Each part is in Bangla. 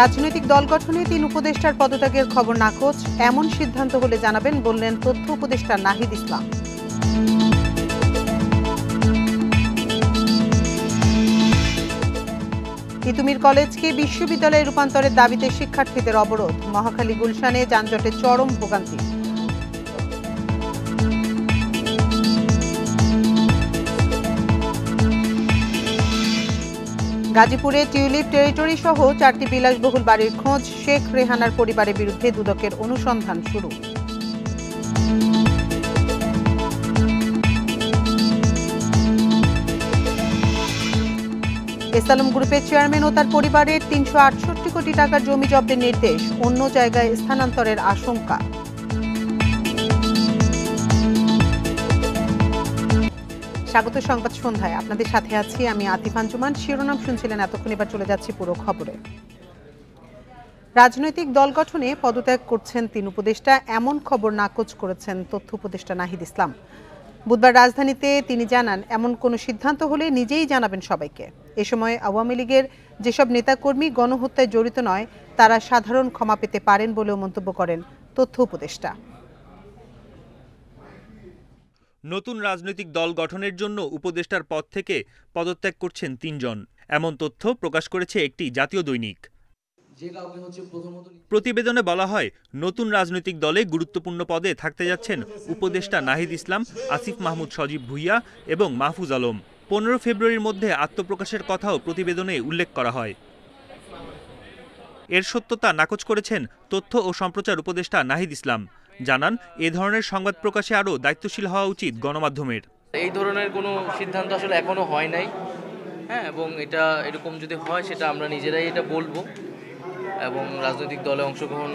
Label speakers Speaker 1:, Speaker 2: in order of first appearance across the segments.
Speaker 1: রাজনৈতিক দল গঠনে ৩ উপদেষ্টার পদত্যাগের খবর নাকচ, এমন সিদ্ধান্ত হলে জানাবেন বললেন তথ্য উপদেষ্টা নাহিদ ইসলাম। তিতুমির কলেজকে বিশ্ববিদ্যালয়ে রূপান্তরের দাবিতে শিক্ষার্থীদের অবরোধ, মহাখালী গুলশানে যানজটে চরম ভোগান্তি। গাজীপুরে টিউলিপ টেরিটরি সহ 4টি বিলাসবহুল বাড়ির খোঁজ, শেখ রেহানার পরিবারের বিরুদ্ধে দুদকের অনুসন্ধান শুরু। এসআলম গ্রুপের চেয়ারম্যান ও তার পরিবারের ৩৬৮ কোটি টাকার জমি জব্দের নির্দেশ, অন্য জায়গায় স্থানান্তরের আশঙ্কা। স্বাগত সংবাদ সন্ধ্যায়, আপনাদের সাথে আছি আমি আতিফ আঞ্জুমান। শিরোনাম শুনছিলেন এতক্ষণ, এবার চলে যাচ্ছি পুরো খবরে। রাজনৈতিক দল গঠনে পদত্যাগ করছেন ৩ উপদেষ্টা, এমন খবর নাকচ করেছেন তথ্য উপদেষ্টা নাহিদ ইসলাম। বুধবার রাজধানীতে তিনি জানান, এমন কোনো সিদ্ধান্ত হলে নিজেই জানাবেন সবাইকে। এ সময় আওয়ামী লীগের যেসব নেতাকর্মী গণহত্যায় জড়িত নয়, তারা সাধারণ ক্ষমা পেতে পারেন বলেও মন্তব্য করেন তথ্য উপদেষ্টা।
Speaker 2: নতুন রাজনৈতিক দল গঠনের জন্য উপদেষ্টার পদ থেকে পদত্যাগ করছেন ৩ জন, এমন তথ্য প্রকাশ করেছে একটি জাতীয় দৈনিক। প্রতিবেদনে বলা হয়, নতুন রাজনৈতিক দলে গুরুত্বপূর্ণ পদে থাকতে যাচ্ছেন উপদেষ্টা নাহিদ ইসলাম, আসিফ মাহমুদ সজীব ভুইয়া এবং মাহফুজ আলম। 15 ফেব্রুয়ারির মধ্যে আত্মপ্রকাশের কথাও প্রতিবেদনে উল্লেখ করা হয়। এর সত্যতা নাকচ করেছেন তথ্য ও সম্প্রচার উপদেষ্টা নাহিদ ইসলাম। জানান, এ ধরনের সংবাদ প্রকাশে আরও দায়িত্বশীল হওয়া উচিত গণমাধ্যমের।
Speaker 3: এই ধরনের কোনো সিদ্ধান্ত আসলে এখনো হয় নাই, এবং এটা এরকম যদি হয় সেটা আমরা নিজেরাই এটা বলবো, এবং রাজনৈতিক দলে অংশগ্রহণ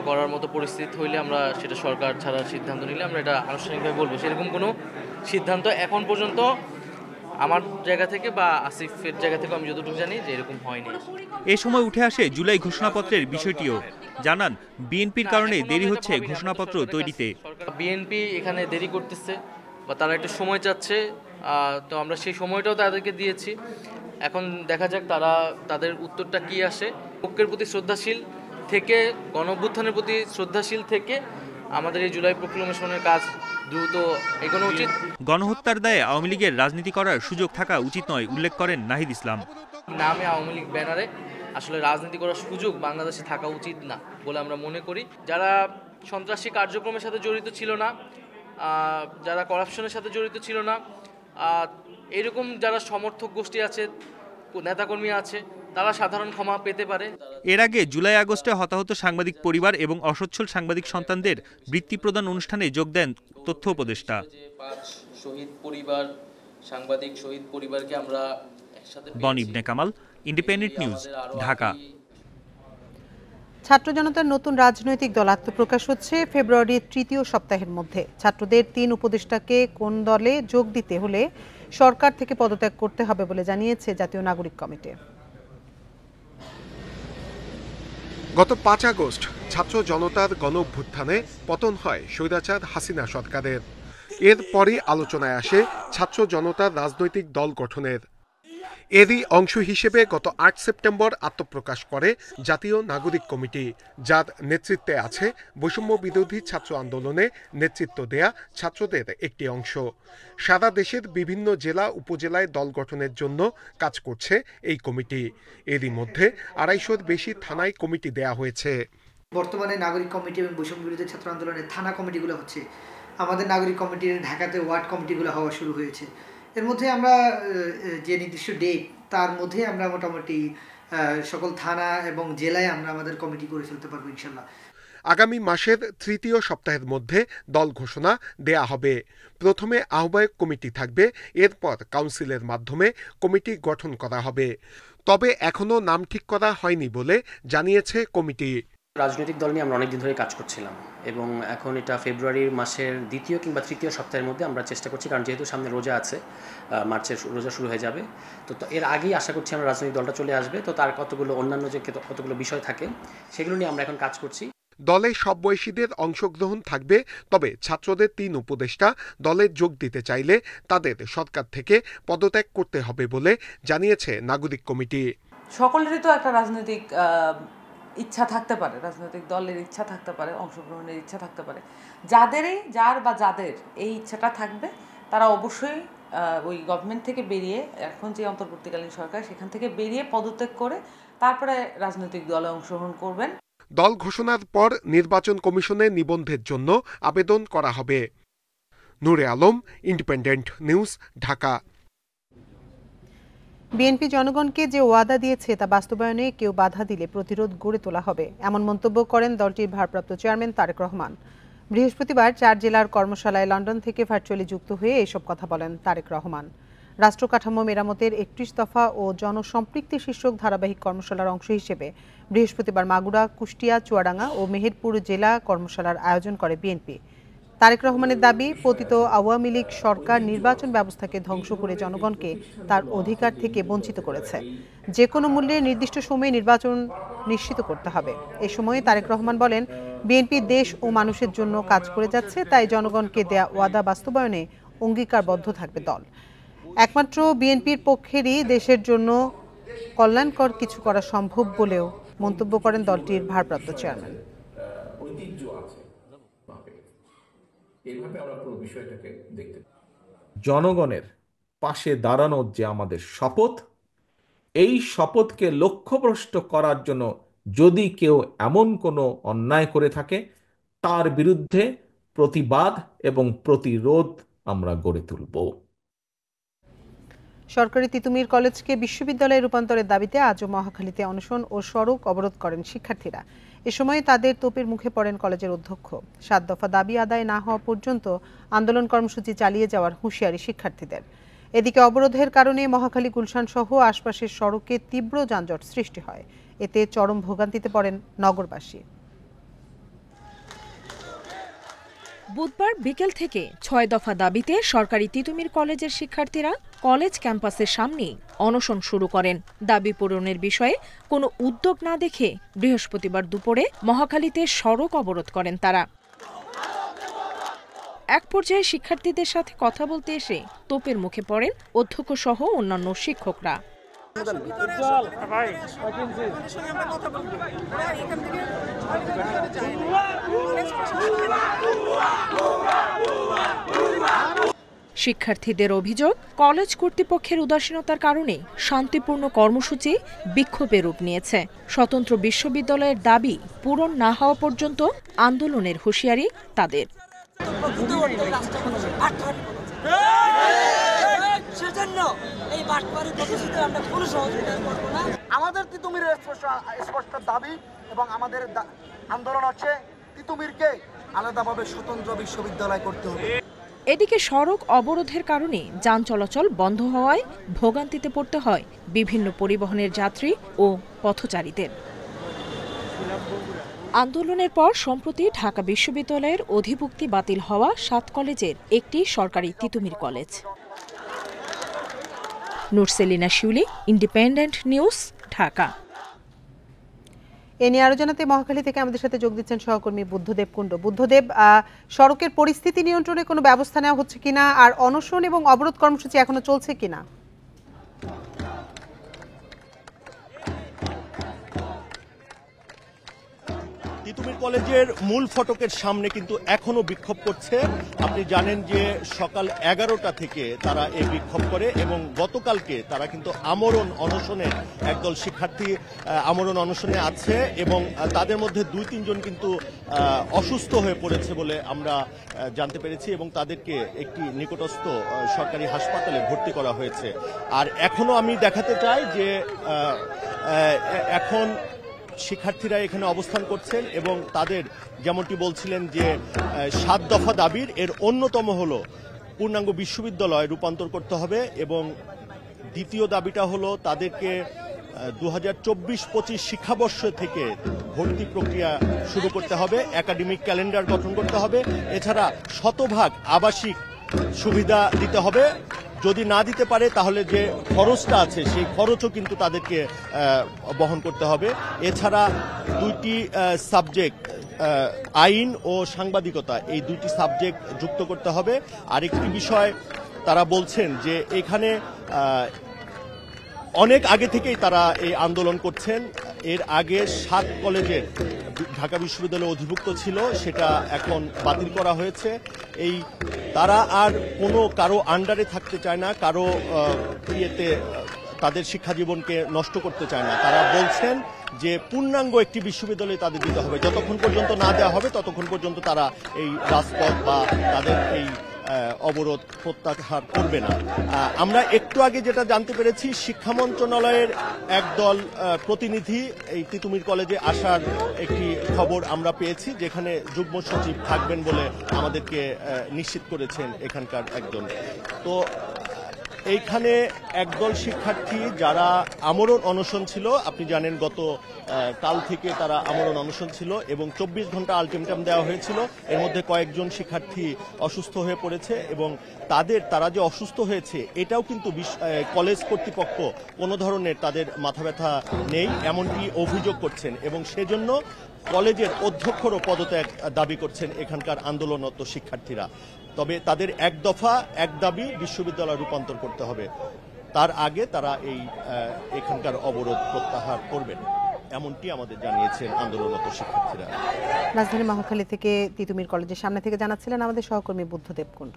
Speaker 3: করার মতো পরিস্থিতি হইলে আমরা সেটা সরকার ছাড়ার সিদ্ধান্ত নিলে আমরা এটা আনুষ্ঠানিকভাবে বলবো। সেরকম কোনো সিদ্ধান্ত এখন পর্যন্ত আমার জায়গা থেকে বা আসিফের জায়গা থেকে আমি যতটুকু জানি যে এরকম হয়নি।
Speaker 2: এ সময় উঠে আসে জুলাই ঘোষণাপত্রের বিষয়টিও। জানান, বিএনপির কারণে দেরি হচ্ছে ঘোষণাপত্র তৈরিতে।
Speaker 3: বিএনপি এখানে দেরি করতেছে বা তারা একটু সময় চাচ্ছে, তো আমরা সেই সময়টাও তাদেরকে দিয়েছি। এখন দেখা যাক তারা তাদের উত্তরটা কি আসে। পক্ষের প্রতি শ্রদ্ধাশীল থেকে, গণঅভ্যুত্থানের প্রতি শ্রদ্ধাশীল থেকে আমাদের এই জুলাই প্রক্লেমেশনের কাজ দ্রুত এগোনো উচিত।
Speaker 2: গণহত্যার দায়ে আওয়ামী লীগের রাজনীতি করার সুযোগ থাকা উচিত নয় উল্লেখ করেন নাহিদ ইসলাম।
Speaker 3: নামে আওয়ামী লীগ ব্যানারে আসলে রাজনীতি করার সুযোগ বাংলাদেশে থাকা উচিত না বলে আমরা মনে করি। যারা সন্ত্রাসী কার্যক্রমের সাথে জড়িত ছিল না, যারা করাপশনের সাথে জড়িত ছিল না, এরকম যারা সমর্থক গোষ্ঠী আছে, নেতাকর্মী আছে, তারা সাধারণ ক্ষমা পেতে পারে।
Speaker 2: এর আগে জুলাই আগস্টে হতাহত সাংবাদিক পরিবার এবং অসচ্ছল সাংবাদিক সন্তানদের বৃত্তি প্রদান অনুষ্ঠানে যোগ দেন তথ্য উপদেষ্টা।
Speaker 3: 5 শহীদ পরিবার, সাংবাদিক শহীদ পরিবারকে আমরা একসাথে।
Speaker 2: বন ইবনে কামাল, ইন্ডিপেন্ডেন্ট নিউজ, ঢাকা।
Speaker 1: ছাত্র জনতার নতুন রাজনৈতিক দল আত্মপ্রকাশ হচ্ছে ফেব্রুয়ারির তৃতীয় সপ্তাহের মধ্যে। ছাত্রদের 3 উপদেষ্টাকে কোন দলে যোগ দিতে হলে সরকার থেকে পদত্যাগ করতে হবে বলে জানিয়েছে জাতীয় নাগরিক কমিটি।
Speaker 4: গত 5 আগস্ট ছাত্র জনতার গণঅভ্যুত্থানে পতন হয় স্বৈরাচার হাসিনা সরকারের। এরপরই আলোচনায় আসে ছাত্র জনতার রাজনৈতিক দল গঠনের। এরই অংশ হিসেবে গত 8 সেপ্টেম্বর আত্মপ্রকাশ করে জাতীয় নাগরিক কমিটি, যার নেতৃত্বে আছে বৈষম্য বিরোধী ছাত্র আন্দোলনে নেতৃত্ব দেয়া ছাত্রদের একটি অংশ। সারা দেশের বিভিন্ন জেলা উপজেলায় দল গঠনের জন্য কাজ করছে এই কমিটি। এরই মধ্যে 250-র বেশি থানায় কমিটি দেয়া হয়েছে।
Speaker 5: বর্তমানে নাগরিক কমিটি এবং বৈষম্য বিরোধী ছাত্র আন্দোলনের থানা কমিটিগুলো হচ্ছে, আমাদের নাগরিক কমিটির ঢাকাতে ওয়ার্ড কমিটিগুলো হওয়া শুরু হয়েছে। এর মধ্যে আমরা যে নির্দিষ্ট ডেট, তার মধ্যে আমরা মোটামুটি সকল থানা এবং জেলায় আমরা আমাদের কমিটি করে ফেলতে পারবো ইনশাল্লাহ।
Speaker 4: আগামী মাসের তৃতীয় সপ্তাহের মধ্যে দল ঘোষণা দেয়া হবে। প্রথমে আহ্বায়ক কমিটি থাকবে, এরপর কাউন্সিলের মাধ্যমে কমিটি গঠন করা হবে। তবে এখনো নাম ঠিক করা হয়নি বলে জানিয়েছে কমিটি।
Speaker 6: রাজনৈতিক দল নিয়ে আমরা অনেকদিন ধরে কাজ করছিলাম এবং এখন এটা ফেব্রুয়ারি মাসের দ্বিতীয় কিংবা তৃতীয় সপ্তাহের মধ্যে আমরা চেষ্টা করছি, কারণ যেহেতু সামনে রোজা আছে, মার্চের রোজা শুরু হয়ে যাবে, তো এর আগেই আশা করছি আমরা রাজনৈতিক দলটা চলে আসবে। তো তার অন্যান্য যে কতগুলো বিষয় থাকে সেগুলো নিয়ে আমরা এখন কাজ করছি।
Speaker 4: দলে সব বয়সীদের অংশগ্রহণ থাকবে, তবে ছাত্রদের 3 উপদেষ্টা দলে যোগ দিতে চাইলে তাদের সরকার থেকে পদত্যাগ করতে হবে বলে জানিয়েছে নাগরিক কমিটি।
Speaker 7: সকলেরই তো একটা রাজনৈতিক ইচ্ছা থাকতে পারে, রাজনৈতিক দলের ইচ্ছা থাকতে পারে, অংশগ্রহণের ইচ্ছা থাকতে পারে। যাদের এই ইচ্ছাটা থাকবে তারা অবশ্যই ওই গভর্নমেন্ট থেকে বেরিয়ে, এখন যে অন্তর্বর্তীকালীন সরকার সেখান থেকে বেরিয়ে পদত্যাগ করে তারপরে রাজনৈতিক দলে অংশগ্রহণ করবেন।
Speaker 4: দল ঘোষণার পর নির্বাচন কমিশনে নিবন্ধের জন্য আবেদন করা হবে। Nure Alam, independent news, Dhaka.
Speaker 1: BNP জনগণকে যে ওয়াদা দিয়েছে তা বাস্তবায়নে কেউ বাধা দিলে প্রতিরোধ গড়ে তোলা হবে, এমন মন্তব্য করেন দলটির ভারপ্রাপ্ত চেয়ারম্যান তারেক রহমান। বৃহস্পতিবার 4 জেলার কর্মশালায় লন্ডন থেকে ভার্চুয়ালি যুক্ত হয়ে এসব কথা বলেন তারেক রহমান। রাষ্ট্র কাঠামো মেরামতের 31 দফা ও জনসম্পৃক্তি শীর্ষক ধারাবাহিক কর্মশালার অংশ হিসেবে বৃহস্পতিবার মাগুরা, কুষ্টিয়া, চুয়াডাঙ্গা ও মেহেরপুর জেলা কর্মশালার আয়োজন করে বিএনপি। তারেক রহমানের দাবি, পতিত আওয়ামী লীগ সরকার নির্বাচন ব্যবস্থাকে ধ্বংস করে জনগণকে তার অধিকার থেকে বঞ্চিত করেছে। যে কোনো মূল্যে নির্দিষ্ট সময়ে নির্বাচন নিশ্চিত করতে হবে। এ সময় তারেক রহমান বলেন, বিএনপি দেশ ও মানুষের জন্য কাজ করে যাচ্ছে, তাই জনগণকে দেয়া ওয়াদা বাস্তবায়নে অঙ্গীকারবদ্ধ থাকবে দল। একমাত্র বিএনপির পক্ষেরই দেশের জন্য কল্যাণকর কিছু করা সম্ভব বলেও মন্তব্য করেন দলটির ভারপ্রাপ্ত চেয়ারম্যান।
Speaker 8: জনগণের পাশে দাঁড়ানোর যে আমাদের শপথ, এই শপথকে লক্ষ্যভ্রষ্ট করার জন্য যদি কেউ এমন কোনো অন্যায় করে থাকে তার বিরুদ্ধে প্রতিবাদ এবং প্রতিরোধ আমরা গড়ে তুলব।
Speaker 1: সরকারি তিতুমির কলেজকে বিশ্ববিদ্যালয়ে রূপান্তরের দাবিতে আজও মহাখালীতে অনশন ও সড়ক অবরোধ করেন শিক্ষার্থীরা। এ সময় তাদের তোপের মুখে পড়েন কলেজের অধ্যক্ষ। 7 দফা দাবি আদায় না হওয়া পর্যন্ত আন্দোলন কর্মসূচি চালিয়ে যাওয়ার হুঁশিয়ারি শিক্ষার্থীদের। এদিকে অবরোধের কারণে মহাখালী, গুলশান সহ আশপাশের সড়কে তীব্র যানজট সৃষ্টি হয়। এতে চরম ভোগান্তিতে পড়েন নগরবাসী।
Speaker 9: বুধবার বিকেল থেকে 6 দফা দাবিতে সরকারি তিতুমির কলেজের শিক্ষার্থীরা কলেজ ক্যাম্পাসের সামনেই অনশন শুরু করেন। দাবি পূরণের বিষয়ে কোনো উদ্যোগ না দেখে বৃহস্পতিবার দুপুরে মহাখালীতে সড়ক অবরোধ করেন তারা। এক পর্যায়ে শিক্ষার্থীদের সাথে কথা বলতে এসে তোপের মুখে পড়েন অধ্যক্ষ সহ অন্যান্য শিক্ষকরা। শিক্ষার্থীদের অভিযোগ, কলেজ কর্তৃপক্ষের উদাসীনতার কারণে শান্তিপূর্ণ কর্মসূচি বিক্ষোভে রূপ নিয়েছে। স্বতন্ত্র বিশ্ববিদ্যালয়ের দাবি পূরণ না হওয়া পর্যন্ত আন্দোলনের হুঁশিয়ারি তাদের।
Speaker 10: আমাদের তিতুমিরের স্পষ্ট দাবি এবং আমাদের আন্দোলন হচ্ছে তিতুমিরকে আলাদাভাবে স্বতন্ত্র বিশ্ববিদ্যালয় করতে হবে।
Speaker 9: এদিকে সড়ক অবরোধের কারণে যান চলাচল বন্ধ হওয়ায় ভোগান্তিতে পড়তে হয় বিভিন্ন পরিবহনের যাত্রী ও পথচারীদের। আন্দোলনের পর সম্প্রতি ঢাকা বিশ্ববিদ্যালয়ের অধিভুক্তি বাতিল হওয়া 7 কলেজের একটি সরকারি তিতুমির কলেজ। নুরসেলিনা শিউলি, ইন্ডিপেন্ডেন্ট নিউজ, ঢাকা।
Speaker 1: এ নিয়ে আরো জানাতে মহাখালী থেকে আমাদের সাথে যোগ দিচ্ছেন সহকর্মী বুদ্ধদেব কুণ্ড। বুদ্ধদেব, সড়কের পরিস্থিতি নিয়ন্ত্রণে কোনো ব্যবস্থা নেওয়া হচ্ছে কিনা, আর অনশন এবং অবরোধ কর্মসূচি এখনো চলছে কিনা?
Speaker 11: তিতুমির কলেজের মূল ফটকের সামনে কিন্তু এখনো বিক্ষোভ করছে। আপনি জানেন যে সকাল 11টা থেকে তারা এই বিক্ষোভ করে এবং গতকালকে তারা কিন্তু আমরণ অনশনে, একদল শিক্ষার্থী আমরণ অনশনে আছে এবং তাদের মধ্যে 2-3 জন কিন্তু অসুস্থ হয়ে পড়েছে বলে আমরা জানতে পেরেছি এবং তাদেরকে একটি নিকটস্থ সরকারি হাসপাতালে ভর্তি করা হয়েছে। আর এখনো আমি দেখাতে চাই যে এখন শিক্ষার্থীরা এখানে অবস্থান করছেন এবং তাদের যেমনটি বলছিলেন যে 7 দফা দাবির এর অন্যতম হলো পূর্ণাঙ্গ বিশ্ববিদ্যালয় রূপান্তর করতে হবে এবং দ্বিতীয় দাবিটা হলো তাদেরকে 2024-25 শিক্ষাবর্ষ থেকে ভর্তি প্রক্রিয়া শুরু করতে হবে, একাডেমিক ক্যালেন্ডার গঠন করতে হবে, এছাড়া শতভাগ আবাসিক সুবিধা দিতে হবে। যদি না দিতে পারে তাহলে যে খরচটা আছে সেই খরচও কিন্তু তাদেরকে বহন করতে হবে। এছাড়া 2টি সাবজেক্ট, আইন ও সাংবাদিকতা, এই 2টি সাবজেক্ট যুক্ত করতে হবে। আরেকটি বিষয় তারা বলছেন যে এখানে অনেক আগে থেকেই তারা এই আন্দোলন করছেন। এর আগে 7 কলেজের ঢাকা বিশ্ববিদ্যালয়ে অধিভুক্ত ছিল, সেটা এখন বাতিল করা হয়েছে। তারা আর কোনো কারো আন্ডারে থাকতে চায় না, কারো ইয়েতে তাদের শিক্ষা জীবনকে নষ্ট করতে চায় না। তারা বলছেন যে পূর্ণাঙ্গ একটি বিশ্ববিদ্যালয় তাদের দিতে হবে, যতক্ষণ পর্যন্ত না দেওয়া হবে ততক্ষণ পর্যন্ত তারা এই রাজপথ বা তাদের এই অবরোধ প্রত্যাহার করবে না। আমরা একটু আগে যেটা জানতে পেরেছি, শিক্ষা মন্ত্রণালয়ের একদল প্রতিনিধি এই তিতুমির কলেজে আসার একটি খবর আমরা পেয়েছি, যেখানে যুগ্ম সচিব থাকবেন বলে আমাদেরকে নিশ্চিত করেছেন এখানকার একজন। তো এইখানে একদল শিক্ষার্থী যারা আমরণ অনশন ছিল, আপনি জানেন গত কাল থেকে তারা আমরণ অনশন ছিল এবং 24 ঘন্টা আলটিমেটাম দেওয়া হয়েছিল। এর মধ্যে কয়েকজন শিক্ষার্থী অসুস্থ হয়ে পড়েছে এবং তারা যে অসুস্থ হয়েছে এটাও কিন্তু কলেজ কর্তৃপক্ষ কোনো ধরনের তাদের মাথা ব্যথা নেই এমনটি অভিযোগ করছেন এবং সেজন্য কলেজের অধ্যক্ষরও পদত্যাগ দাবি করছেন এখানকার আন্দোলনরত শিক্ষার্থীরা। তবে তাদের এক দফা এক দাবি, বিশ্ববিদ্যালয় রূপান্তর করতে হবে। তার আগে তারা এখানকার অবরোধ প্রত্যাহার করবেন, এমনটি আমাদের জানিয়েছেন আন্দোলনরত শিক্ষার্থীরা।
Speaker 1: রাজধানী মহাখালী থেকে তিতুমির কলেজের সামনে থেকে জানাচ্ছিলেন আমাদের সহকর্মী বুদ্ধদেব কুণ্ড।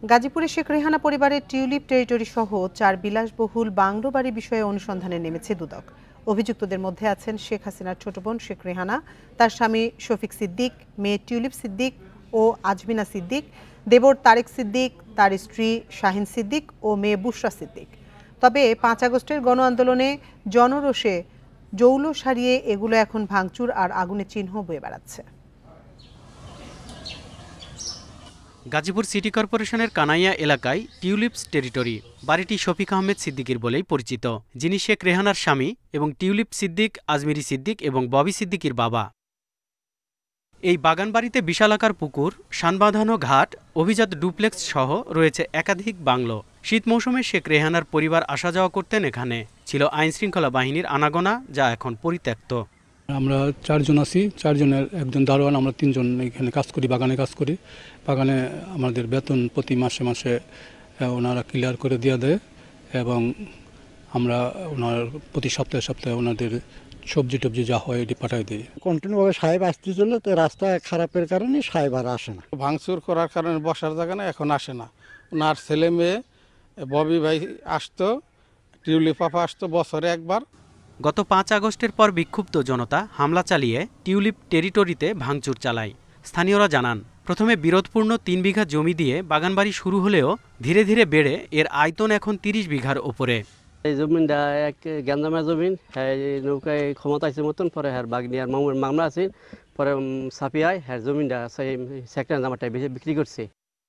Speaker 1: গাজীপুরে শেখ রেহানা পরিবারের টিউলিপ টেরিটরি সহ 4 বিলাসবহুল বাংলো বাড়ি বিষয়ে অনুসন্ধানে নেমেছে দুদক। অভিযুক্তদের মধ্যে আছেন শেখ হাসিনার ছোট বোন শেখ রেহানা, তার স্বামী শফিক সিদ্দিক, মেয়ে টিউলিপ সিদ্দিক ও আজমিনা সিদ্দিক, দেবর তারেক সিদ্দিক, তার স্ত্রী শাহিন সিদ্দিক ও মেয়ে বুশরা সিদ্দিক। তবে 5 আগস্টের গণ আন্দোলনে জনরোষে জৌল সারিয়ে এগুলো এখন ভাঙচুর আর আগুনের চিহ্ন বয়ে বেড়াচ্ছে।
Speaker 12: গাজীপুর সিটি কর্পোরেশনের কানাইয়া এলাকায় টিউলিপস টেরিটরি। বাড়িটি শফিক আহমেদ সিদ্দিকের বলেই পরিচিত, যিনি শেখ রেহানার স্বামী এবং টিউলিপ সিদ্দিক, আজমিরি সিদ্দিক এবং ববি সিদ্দিকির বাবা। এই বাগানবাড়িতে বিশালাকার পুকুর, শানবাঁধানো ঘাট, অভিজাত ডুপ্লেক্স সহ রয়েছে একাধিক বাংলো। শীত মৌসুমে শেখ রেহানার পরিবার আসা যাওয়া করতেন এখানে। ছিল আইনশৃঙ্খলা বাহিনীর আনাগোনা, যা এখন পরিত্যক্ত।
Speaker 13: আমরা 4 জন আছি, 4 জনের একজন দারোয়ান, আমরা 3 জন এখানে কাজ করি, বাগানে কাজ করি। বাগানে আমাদের বেতন প্রতি মাসে মাসে ওনারা ক্লিয়ার করে দিয়ে দেয় এবং আমরা ওনার প্রতি সপ্তাহে সপ্তাহে ওনাদের সবজি টবজি যা হয় এটি পাঠাই দিই।
Speaker 14: কন্টিনিউভাবে সাহেব আসতেছিল, তো রাস্তা খারাপের কারণে সাহেব আর আসে না।
Speaker 15: ভাঙচুর করার কারণে বসার জায়গা না, এখন আসে না। ওনার ছেলে মেয়ে ববি ভাই আসতো, টিউলিপ পাপা আসতো বছরে একবার।
Speaker 12: গত 5 আগস্টের পর বিক্ষুব্ধ জনতা হামলা চালিয়ে টিউলিপ টেরিটরিতে ভাঙচুর চালায়। স্থানীয়রা জানান, প্রথমে বিরোধপূর্ণ 3 বিঘা জমি দিয়ে বাগানবাড়ি শুরু হলেও ধীরে ধীরে বেড়ে এর আয়তন এখন 30 বিঘার ওপরে।
Speaker 16: এই জমিনটা এক গ্যাঞ্জামের জমিন, হ্যাঁ নৌকায় ক্ষমতা আছে মতন, পরে হ্যাঁ বাগনিয়ার মামলা আছে, পরে সাপিয়ায় হ্যাঁ জমিনটা সেকেন্ড জামাটায় বিক্রি করছে।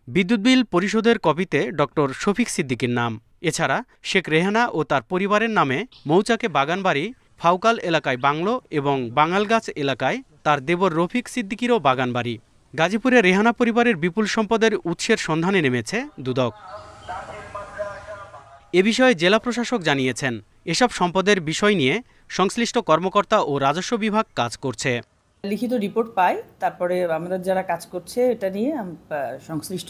Speaker 12: বিদ্যুৎ বিল পরিশোধের কপিতে ডক্টর শফিক সিদ্দিকের নাম। এছাড়া শেখ রেহানা ও তার পরিবারের নামে মৌচাকে বাগানবাড়ি, ফাউকাল এলাকায় বাংলো এবং বাঙালগাছ এলাকায় তার দেবর রফিক সিদ্দিকিরও বাগানবাড়ি। গাজীপুরে রেহানা পরিবারের বিপুল সম্পদের উৎসের সন্ধানে নেমেছে দুদক। এ বিষয়ে জেলা প্রশাসক জানিয়েছেন, এসব সম্পদের বিষয় নিয়ে সংশ্লিষ্ট কর্মকর্তা ও রাজস্ব বিভাগ কাজ করছে।
Speaker 17: লিখিত রিপোর্ট পাই, তারপরে আমাদের যারা কাজ করছে এটা নিয়ে সংশ্লিষ্ট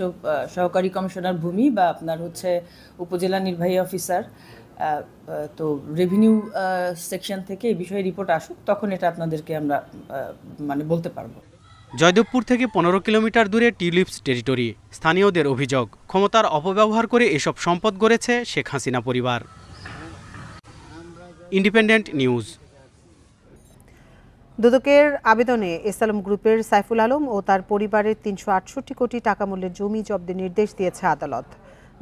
Speaker 17: সহকারী কমিশনার ভূমি বা আপনার হচ্ছে উপজেলা নির্বাহী অফিসার, তো রেভিনিউ সেকশন থেকে এই বিষয়ে রিপোর্ট আসুক, তখন এটা আপনাদেরকে আমরা বলতে পারবো।
Speaker 12: জয়দেবপুর থেকে 15 কিলোমিটার দূরে টিউলিপস টেরিটরি। স্থানীয়দের অভিযোগ, ক্ষমতার অপব্যবহার করে এসব সম্পদ গড়েছে শেখ হাসিনা পরিবার। Independent news.
Speaker 1: দুদকের আবেদনে এসআলম গ্রুপের সাইফুল আলম ও তার পরিবারের 368 কোটি টাকা মূল্যের জমি জব্দের নির্দেশ দিয়েছে আদালত।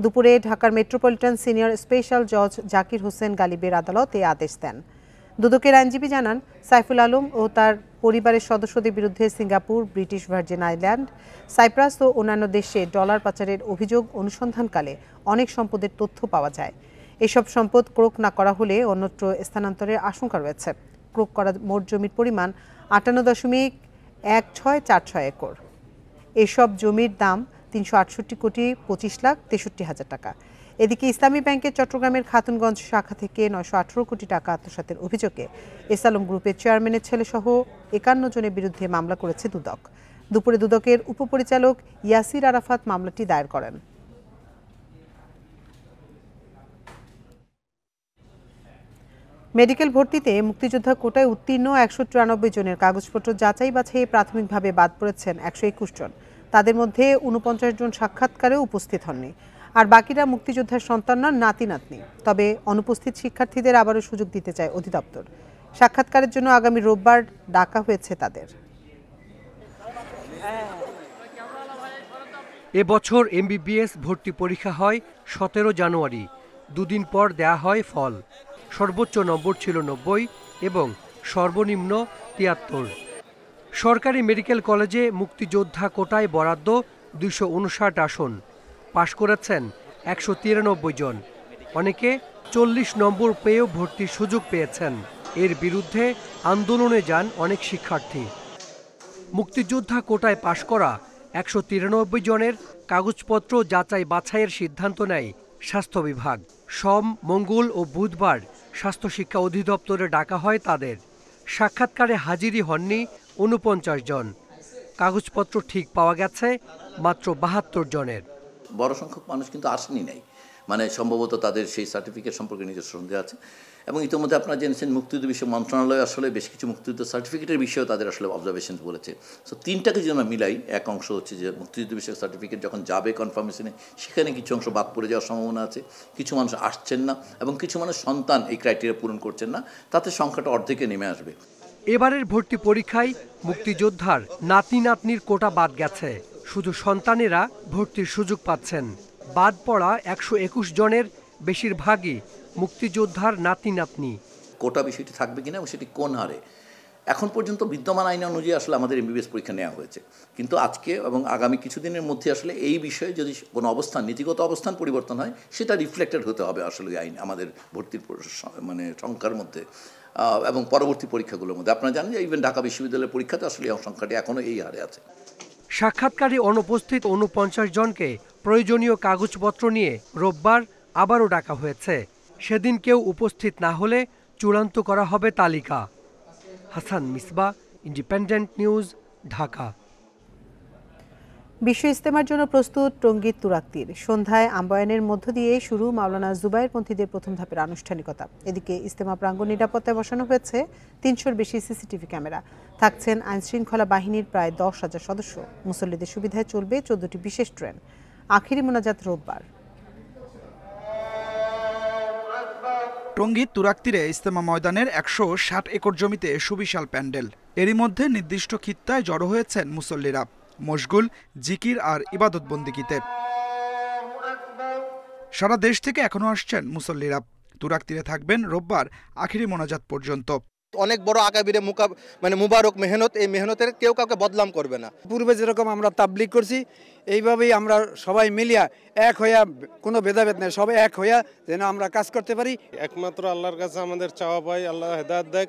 Speaker 1: দুপুরে ঢাকার মেট্রোপলিটন সিনিয়র স্পেশাল জজ জাকির হোসেন গালিবের আদালত এই আদেশ দেন। দুদকের আইনজীবী জানান, সাইফুল আলম ও তার পরিবারের সদস্যদের বিরুদ্ধে Singapore, British Virgin Island, Cyprus ও অন্যান্য দেশে ডলার পাচারের অভিযোগ অনুসন্ধানকালে অনেক সম্পদের তথ্য পাওয়া যায়। এসব সম্পদ ক্রোক না করা হলে অন্যত্র স্থানান্তরের আশঙ্কা রয়েছে। ক্রোক করা মোট জমির পরিমাণ 58.1646 একর। এসব জমির দাম 368,25,63,হাজার টাকা। এদিকে ইসলামী ব্যাংকের চট্টগ্রামের খাতুনগঞ্জ শাখা থেকে 918 কোটি টাকা আত্মসাতের অভিযোগে এসআলম গ্রুপের চেয়ারম্যানের ছেলেসহ 51 জনের বিরুদ্ধে মামলা করেছে দুদক। দুপুরে দুদকের উপপরিচালক ইয়াসির আরাফাত মামলাটি দায়ের করেন। মেডিকেল ভর্তিতে মুক্তিযোদ্ধা কোটায় উত্তীর্ণ ১৯৩ জনের কাগজপত্র যাচাই বাছাইয়ে প্রাথমিকভাবে বাদ পড়েছেন ১২১ জন। তাদের মধ্যে ৪৯ জন সাক্ষাৎকারেও উপস্থিত হননি, আর বাকিরা মুক্তিযোদ্ধার সন্তান নন, নাতি নাতনি। তবে অনুপস্থিত শিক্ষার্থীদের আবারও সুযোগ দিতে চায় অধিদপ্তর। সাক্ষাৎকারের জন্য আগামী রোববার ডাকা হয়েছে তাদের।
Speaker 18: এবছর এমবিবিএস ভর্তি পরীক্ষা হয় ১৭ জানুয়ারি। দুদিন পর দেয়া হয় ফল। সর্বোচ্চ নম্বর ছিল ৯০ এবং সর্বনিম্ন ৭৩। সরকারি মেডিকেল কলেজে মুক্তিযোদ্ধা কোটায় বরাদ্দ ২৫৯ আসন। পাশ করেছেন ১৯৩ জন। অনেকে ৪০ নম্বর পেয়েও ভর্তির সুযোগ পেয়েছেন। এর বিরুদ্ধে আন্দোলনে যান অনেক শিক্ষার্থী। মুক্তিযোদ্ধা কোটায় পাশ করা ১৯৩ জনের কাগজপত্র যাচাই বাছাইয়ের সিদ্ধান্ত নেয় স্বাস্থ্য বিভাগ। সোম, মঙ্গল ও বুধবার স্বাস্থ্য শিক্ষা অধিদপ্তরে ডাকা হয় তাদের। সাক্ষাৎকারে হাজিরই হননি ৪৯ জন। কাগজপত্র ঠিক পাওয়া গেছে মাত্র ৭২ জনের।
Speaker 19: বড় সংখ্যক মানুষ কিন্তু আসেনি নাই, মানে সম্ভবত তাদের সেই সার্টিফিকেট সম্পর্কে নিজস্ব সন্দেহ আছে। এবং ইতিমধ্যে আপনারা জেনেছেন মুক্তিযুদ্ধ বিষয় মন্ত্রণালয় আসলে বেশ কিছু মুক্তিযুদ্ধ সার্টিফিকেটের বিষয়েও তাদের আসলে অবজারভেশন বলেছে। সো তিনটাকে যদি আমরা মিলাই, এক অংশ হচ্ছে যে মুক্তিযুদ্ধ বিষয়ক সার্টিফিকেট যখন যাবে কনফার্মেশনে, সেখানে কিছু অংশ বাদ পড়ে যাওয়ার সম্ভাবনা আছে। কিছু মানুষ আসছেন না এবং কিছু মানুষ সন্তান এই ক্রাইটেরিয়া পূরণ করছেন না, তাতে সংখ্যাটা অর্ধেকে নেমে আসবে।
Speaker 18: এবারের ভর্তি পরীক্ষায় মুক্তিযোদ্ধার নাতি নাতনির কোটা বাদ গেছে। শুধু সন্তানেরা ভর্তির সুযোগ পাচ্ছেন। বাদ পড়া ১২১ জনের বেশিরভাগই মুক্তিযোদ্ধার নাতি নাতনি।
Speaker 19: কোটা বিষয়টি থাকবে কিনা এবং সেটি কোন হারে, এখন পর্যন্ত বিদ্যমান আইন অনুযায়ী আসলে আমাদের এমবিবিএস পরীক্ষা নেওয়া হয়েছে। কিন্তু আজকে এবং আগামী কিছুদিনের মধ্যে আসলে এই বিষয়ে যদি কোনো অবস্থান, নীতিগত অবস্থান পরিবর্তন হয়, সেটা রিফ্লেক্টেড হতে হবে আসলে আইন আমাদের ভর্তির মানে সংখ্যার মধ্যে এবং পরবর্তী পরীক্ষাগুলোর মধ্যে। আপনারা জানেন যে ইভেন ঢাকা বিশ্ববিদ্যালয়ের পরীক্ষাতে আসলে সংখ্যাটি এখনও এই হারে আছে।
Speaker 18: সাক্ষাৎকারে অনুপস্থিত ৪৯ জনকে প্রয়োজনীয় কাগজপত্র নিয়ে রোববার আবারও ডাকা হয়েছে। সেদিন কেউ উপস্থিত না হলে চূড়ান্ত করা হবে তালিকা। Hasan Misba, independent news, Dhaka.
Speaker 1: বিশ্ব ইজতেমার জন্য প্রস্তুত টঙ্গীর তুরাগতীর। সন্ধ্যায় আম্বায়নের মধ্য দিয়ে শুরু মাওলানা জুবায়েরপন্থীদের প্রথম ধাপের আনুষ্ঠানিকতা। এদিকে ইজতেমা প্রাঙ্গণ নিরাপত্তায় বসানো হয়েছে ৩০০-র বেশি সিসিটিভি ক্যামেরা। থাকছেন আইনশৃঙ্খলা বাহিনীর প্রায় ১০,০০০ সদস্য। মুসল্লিদের সুবিধায় চলবে ১৪টি বিশেষ ট্রেন। আখিরি মোনাজাত রোববার।
Speaker 20: টঙ্গী তুরাগতীরে ইজতেমা ময়দানের ১৬০ একর জমিতে সুবিশাল প্যান্ডেল। এরই মধ্যে নির্দিষ্ট খিত্তায় জড়ো হয়েছেন মুসল্লিরা, মশগুল জিকির আর ইবাদত বন্দিগিতে। সারা দেশ থেকে এখনো আসছেন মুসল্লিরা। তুরাগতীরে থাকবেন রোববার আখিরি মোনাজাত পর্যন্ত।
Speaker 21: অনেক বড় আকাবিরে মানে মুবারক মেহনত, এই মেহনতের কেউ কাউকে বদনাম করবে না।
Speaker 22: পূর্বে যেরকম আমরা তাবলীগ করছি, এইভাবেই আমরা সবাই মিলিয়া এক হইয়া, কোনো ভেদাভেদ নেই, সবাই এক হইয়া যেন আমরা কাজ করতে পারি।
Speaker 23: একমাত্র আল্লাহর কাছে আমাদের চাওয়া পাই, আল্লাহ হেদায়েত দেখ,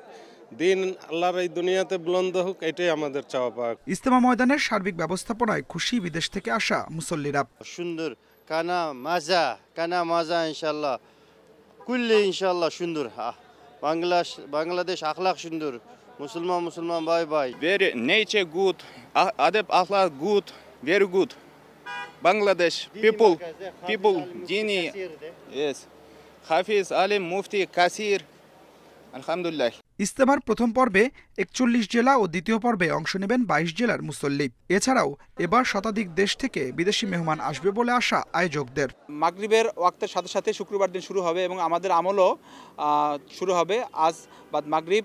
Speaker 23: দিন আল্লাহর এই দুনিয়াতে বুলন্দ হোক, এটাই আমাদের চাওয়া পাই।
Speaker 20: ইজতেমা ময়দানের সার্বিক ব্যবস্থাপনায় খুশি বিদেশ থেকে আসা মুসল্লিরা।
Speaker 24: সুন্দর কানা মাজা ইনশাআল্লাহ, কুল্লি ইনশাআল্লাহ সুন্দর। বাংলাদেশ আখলাক সুন্দর, মুসলমান bye bye.
Speaker 25: Very nature good, adab akhlaq good, very good. Bangladesh people Dini, yes. Hafiz, Alim, Mufti, Kasir, alhamdulillah.
Speaker 20: ইজতেমার প্রথম পর্বে ৪১ জেলা ও দ্বিতীয় পর্বে অংশ নেবেন ২২ জেলার মুসল্লি। এছাড়াও এবার শতাধিক দেশ থেকে বিদেশি মেহমান আসবে বলে আশা আয়োজকদের।
Speaker 26: মাগরিবের ওয়াক্তের সাথে সাথে শুক্রবার দিন শুরু হবে এবং আমাদের আমলও শুরু হবে আজ বাদ মাগরিব।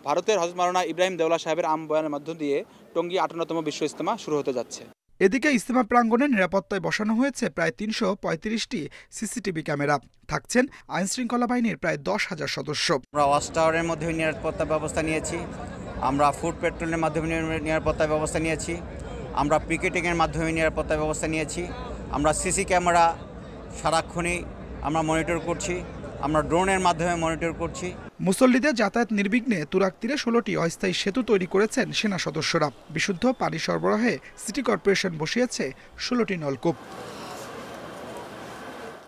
Speaker 26: ভারতের হযরত মাওলানা ইব্রাহিম দেওলা সাহেবের আম বয়ানের মধ্য দিয়ে টঙ্গী ৫৮তম বিশ্ব ইজতেমা শুরু হতে যাচ্ছে।
Speaker 20: এদিকে ইজতেমা প্রাঙ্গণে নিরাপত্তায় বসানো হয়েছে প্রায় ৩৩৫টি সিসিটিভি ক্যামেরা। থাকছেন আইনশৃঙ্খলা বাহিনীর প্রায় ১০,০০০ সদস্য।
Speaker 27: আমরা ওয়াচ টাওয়ারের মধ্যে নিরাপত্তা ব্যবস্থা নিয়েছি, আমরা ফুড পেট্রোলের মাধ্যমে নিরাপত্তা ব্যবস্থা নিয়েছি, আমরা পিকেটিংয়ের মাধ্যমে নিরাপত্তা ব্যবস্থা নিয়েছি, আমরা সিসি ক্যামেরা সারাক্ষণই আমরা মনিটর করছি, আমরা ড্রোনের মাধ্যমে মনিটর করছি।
Speaker 20: মুসল্লিদের যাতায়াত নির্বিঘ্নে তুরাগতীরে ১৬টি অস্থায়ী সেতু তৈরি করেছেন সেনা সদস্যরা। বিশুদ্ধ পানি সরবরাহে সিটি কর্পোরেশন বসিয়েছে ১৬টি নলকূপ।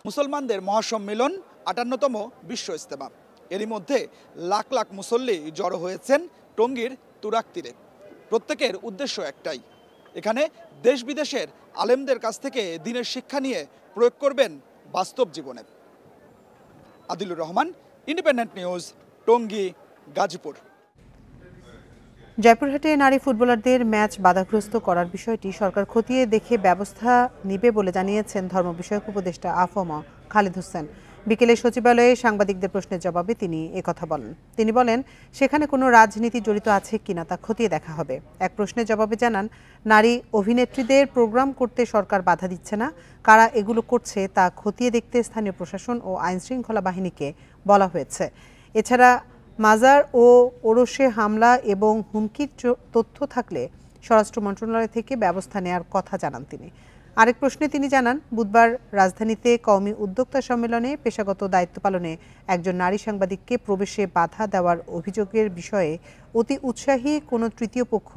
Speaker 26: মুসলমানদের মহাসম্মেলন ৫৮তম বিশ্ব ইজতেমা। এরই মধ্যে লাখ লাখ মুসল্লি জড়ো হয়েছেন টঙ্গীর তুরাগতীরে। প্রত্যেকের উদ্দেশ্য একটাই, এখানে দেশ বিদেশের আলেমদের কাছ থেকে দ্বীনের শিক্ষা নিয়ে প্রয়োগ করবেন বাস্তব জীবনে। Adilur Rahman, independent news, Tongi, Gazipur.
Speaker 1: জয়পুরহাটে নারী ফুটবলারদের ম্যাচ বাধাগ্রস্ত করার বিষয়টি সরকার খতিয়ে দেখে ব্যবস্থা নেবে বলে জানিয়েছেন ধর্ম বিষয়ক উপদেষ্টা আফম খালিদ হোসেন। বিকেলে সচিবালয়ে সাংবাদিকদের প্রশ্নের জবাবে তিনি একথা বলেন। তিনি বলেন, সেখানে কোনো রাজনীতি জড়িত আছে কিনা তা খতিয়ে দেখা হবে। এক প্রশ্নের জবাবে জানান, নারী অভিনেত্রীদের প্রোগ্রাম করতে সরকার বাধা দিচ্ছে না, কারা এগুলো করছে তা খতিয়ে দেখতে স্থানীয় প্রশাসন ও আইনশৃঙ্খলা বাহিনীকে বলা হয়েছে। এছাড়া মাজার ও ওরসে হামলা এবং হুমকির তথ্য থাকলে স্বরাষ্ট্র মন্ত্রণালয় থেকে ব্যবস্থা নেওয়ার কথা জানান তিনি। আরেক প্রশ্নে তিনি জানান, বুধবার রাজধানীতে কওমি উদ্যোক্তা সম্মেলনে পেশাগত দায়িত্ব পালনে একজন নারী সাংবাদিককে প্রবেশে বাধা দেওয়ার অভিযোগের বিষয়ে অতি উৎসাহী কোনো তৃতীয় পক্ষ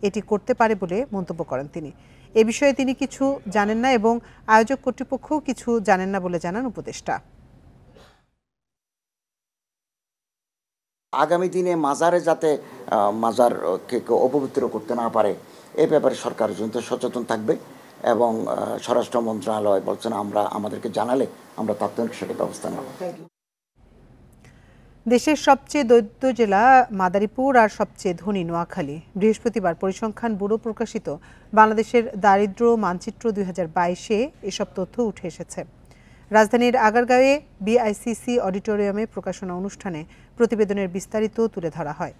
Speaker 1: এটি করতে পারে বলে মন্তব্য করেন তিনি। এ বিষয়ে তিনি কিছু জানেন না এবং আয়োজক কর্তৃপক্ষও কিছু জানেন না বলে জানান উপদেষ্টা।
Speaker 2: আগামী দিনে মাজারে যাতে মাজারকে অপবিত্র করতে না পারে এ ব্যাপারে সরকার জন্য সচেতন থাকবে এবং স্বরাষ্ট্র মন্ত্রণালয় বলছেন আমাদেরকে জানালে আমরা তাৎক্ষণিক সেটা ব্যবস্থা নেব।
Speaker 1: দেশের সবচেয়ে দরিদ্র জেলা মাদারীপুর আর সবচেয়ে ধনী নোয়াখালী। বৃহস্পতিবার পরিসংখ্যান ব্যুরো প্রকাশিত বাংলাদেশের দারিদ্র্য মানচিত্র 2022-এ এসব তথ্য উঠে এসেছে। রাজধানীর আগারগাঁওয়ে বিআইসিসি অডিটোরিয়ামে প্রকাশনা অনুষ্ঠানে প্রতিবেদনের বিস্তারিত তুলে ধরা হয়।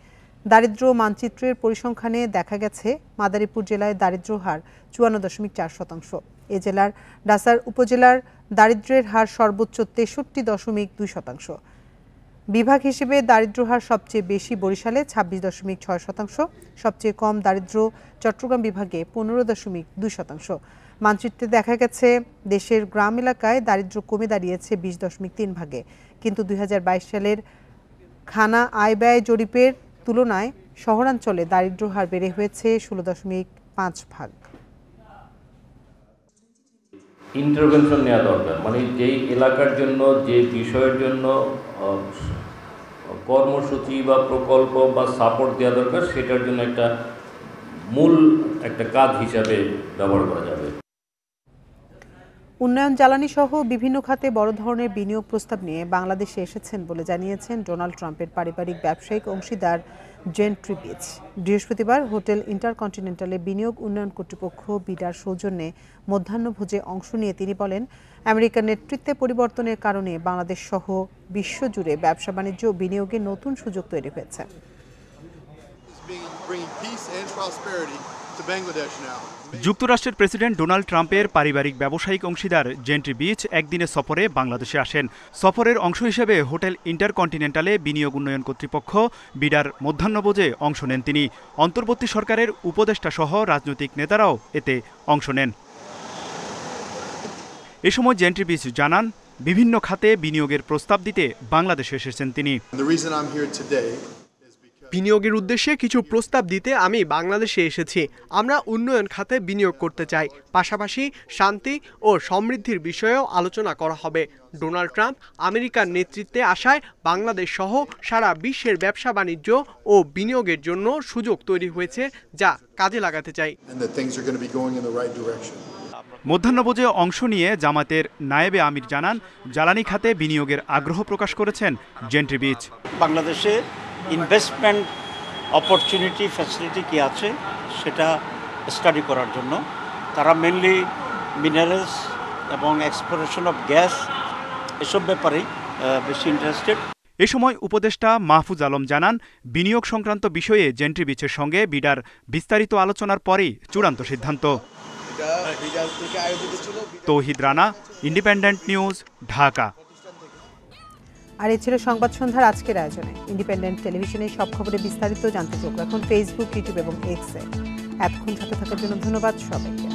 Speaker 1: দারিদ্র্য মানচিত্রের পরিসংখ্যানে দেখা গেছে, মাদারীপুর জেলায় দারিদ্র্য হার 54.4%। এ জেলার ডাসার উপজেলার দারিদ্র্যের হার সর্বোচ্চ 63.2%। বিভাগ হিসেবে দারিদ্র্য হার সবচেয়ে বেশি বরিশালে 26.6%, সবচেয়ে কম দারিদ্র্য চট্টগ্রাম বিভাগে 15.2%। মানচিত্রে দেখা গেছে, দেশের গ্রাম এলাকায় দারিদ্র্য কমে দাঁড়িয়েছে 20.3 ভাগে, কিন্তু 2022 সালের খানা আয় ব্যয় জরিপের তুলনায় শহরাঞ্চলে দারিদ্র্য হার বেড়ে হয়েছে 16.5 ভাগ।
Speaker 3: ইন্টারভেনশন নেওয়া দরকার, মানে যেই এলাকার জন্য যে বিষয়ের জন্য কর্মসূচি বা প্রকল্প বা সাপোর্ট দেওয়া দরকার, সেটার জন্য একটা মূল কাজ হিসাবে ব্যবহার করা যাবে।
Speaker 1: উন্নয়ন জ্বালানি সহ বিভিন্ন খাতে বড় ধরনের বিনিয়োগ প্রস্তাব নিয়ে বাংলাদেশে এসেছেন বলে জানিয়েছেন ডোনাল্ড ট্রাম্পের পারিবারিক ব্যবসায়িক অংশীদার জেন্ট্রি বিচ। বৃহস্পতিবার হোটেল ইন্টারকন্টিনেন্টালে বিনিয়োগ উন্নয়ন কর্তৃপক্ষ বিডার সৌজন্যে মধ্যাহ্নভোজে অংশ নিয়ে তিনি বলেন, আমেরিকার নেতৃত্বে পরিবর্তনের কারণে বাংলাদেশ সহ বিশ্বজুড়ে ব্যবসা বাণিজ্য ও বিনিয়োগে নতুন সুযোগ তৈরি হয়েছে।
Speaker 4: যুক্তরাষ্ট্রের প্রেসিডেন্ট ডোনাল্ড ট্রাম্পের পারিবারিক ব্যবসায়িক অংশীদার জেন্ট্রি বিচ একদিনের সফরে বাংলাদেশে আসেন। সফরের অংশ হিসেবে হোটেল ইন্টারকন্টিনেন্টালে বিনিয়োগ উন্নয়ন কর্তৃপক্ষ বিডার মধ্যাহ্নভোজে অংশ নেন তিনি। অন্তর্বর্তী সরকারের উপদেষ্টা সহ রাজনৈতিক নেতারাও এতে অংশ নেন। এ সময় জেন্ট্রি বিচ জানান, বিভিন্ন খাতে বিনিয়োগের প্রস্তাব দিতে বাংলাদেশে এসেছেন তিনি।
Speaker 5: বিনিয়োগের উদ্দেশ্যে কিছু প্রস্তাব দিতে আমি বাংলাদেশে এসেছি। আমরা উন্নয়ন খাতে বিনিয়োগ করতে চাই, পাশাপাশি শান্তি ও সমৃদ্ধির বিষয়েও আলোচনা করা হবে। ডোনাল্ড ট্রাম্প আমেরিকার নেতৃত্বে আসায় বাংলাদেশ সহ সারা বিশ্বের ব্যবসা বাণিজ্য ও বিনিয়োগের জন্য সুযোগ তৈরি হয়েছে, যা কাজে লাগাতে চাই।
Speaker 4: মধ্যাহ্নভোজে অংশ নিয়ে জামাতের নায়েবে আমির জানান, জ্বালানি খাতে বিনিয়োগের আগ্রহ প্রকাশ করেছেন জেন্ট্রি বিচ।
Speaker 6: বাংলাদেশে ইনভেস্টমেন্ট অপরচুনিটি ফ্যাসিলিটি কি আছে সেটা স্টাডি করার জন্য তারা মেনলি মিনারেলস এবং এক্সপ্লোরেশন অফ গ্যাস এসব ব্যাপারেই বেশি ইন্টারেস্টেড।
Speaker 4: এ সময় উপদেষ্টা মাহফুজ আলম জানান, বিনিয়োগ সংক্রান্ত বিষয়ে জেন্ট্রি বিচের সঙ্গে বিডার বিস্তারিত আলোচনার পরেই চূড়ান্ত সিদ্ধান্ত। তৌহিদ রানা, ইন্ডিপেন্ডেন্ট নিউজ, ঢাকা।
Speaker 1: আর এই ছিল সংবাদ সন্ধ্যার আজকের আয়োজনে। ইন্ডিপেন্ডেন্ট টেলিভিশনে সব খবরে বিস্তারিত জানতে চোখ রাখুন ফেসবুক, ইউটিউব এবং এক্সে। এতক্ষণ সাথে থাকার জন্য ধন্যবাদ সবাইকে।